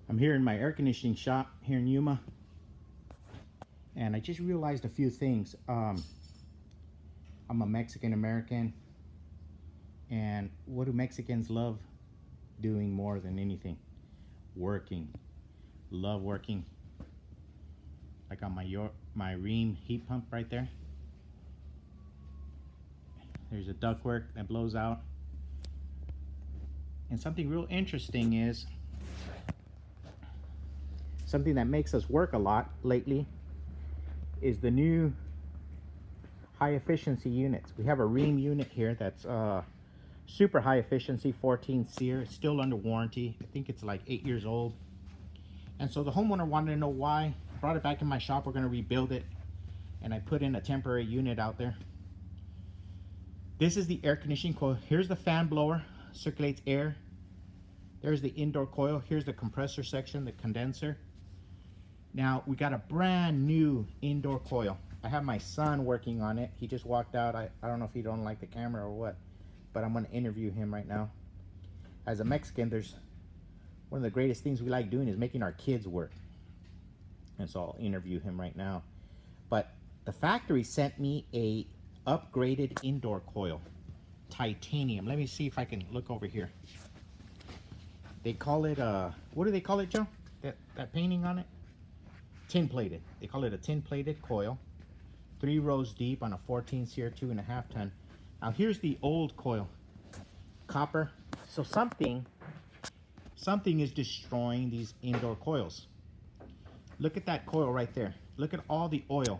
I'm here in my air conditioning shop here in Yuma, and I just realized a few things. I'm a Mexican American, and what do Mexicans love doing more than anything? Working. Love working. Like on my Ream heat pump right there. There's a ductwork that blows out. And something real interesting is, something that makes us work a lot lately is the new high efficiency units. We have a Ream unit here that's super high efficiency, 14 SEER. It's still under warranty. I think it's like 8 years old. And so the homeowner wanted to know why. Brought it back in my shop. We're going to rebuild it. And I put in a temporary unit out there. This is the air conditioning coil. Here's the fan blower, circulates air. There's the indoor coil. Here's the compressor section, the condenser. Now we got a brand new indoor coil. I have my son working on it. He just walked out. I don't know if he don't like the camera or what, but I'm going to interview him right now. As a Mexican, there's one of the greatest things we like doing is making our kids work. And so I'll interview him right now. But the factory sent me a upgraded indoor coil, titanium. Let me see if I can look over here. They call it what do they call it, Joe? That painting on it? Tin plated. They call it a tin plated coil, 3 rows deep on a 14 SEER 2.5 ton. Now here's the old coil, copper. So something is destroying these indoor coils. Look at that coil right there. Look at all the oil.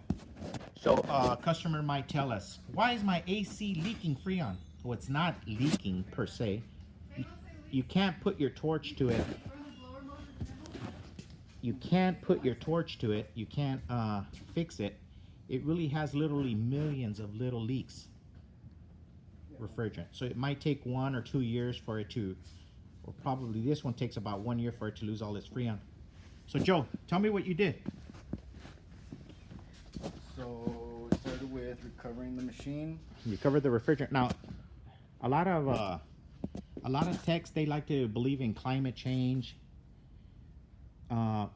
So a customer might tell us, why is my AC leaking Freon? Well, it's not leaking per se. You can't put your torch to it. You can't put your torch to it. You can't fix it. It really has literally millions of little leaks. Refrigerant. So it might take 1 or 2 years for it to, or probably this one takes about 1 year for it to lose all its Freon. So Joe, tell me what you did. So we started with recovering the machine. You covered the refrigerant. Now, a lot of techs, they like to believe in climate change.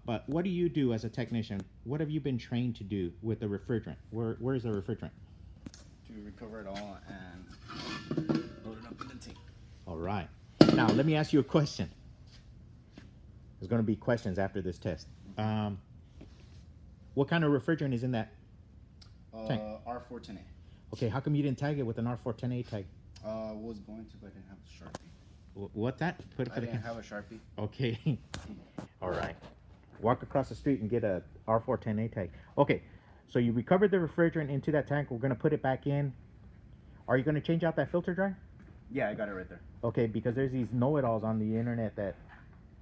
But what do you do as a technician? What have you been trained to do with the refrigerant? Where is the refrigerant? To recover it all and load it up in the tank. All right. Now, let me ask you a question. There's going to be questions after this test. What kind of refrigerant is in that tank? R410A. Okay, how come you didn't tag it with an R410A tag? Was going to, but I didn't have a Sharpie. What's that? I didn't have a Sharpie. Okay. All right. Walk across the street and get a R410A tag. Okay, so you recovered the refrigerant into that tank. We're going to put it back in. Are you going to change out that filter dryer? Yeah, I got it right there. Okay, because there's these know-it-alls on the internet that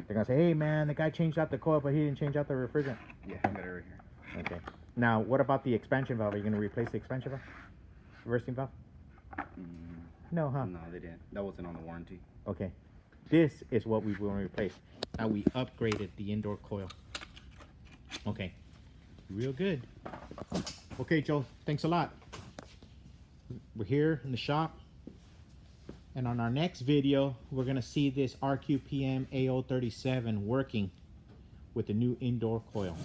they're going to say, hey, man, the guy changed out the coil, but he didn't change out the refrigerant. Yeah, I got it right here. Okay. Now, what about the expansion valve? Are you going to replace the expansion valve? Reversing valve? No, huh? No, they didn't. That wasn't on the warranty. Okay. This is what we want to replace. Now we upgraded the indoor coil. Okay. Real good. Okay, Joe. Thanks a lot. We're here in the shop. And on our next video, we're going to see this RQPM A037 working with the new indoor coil.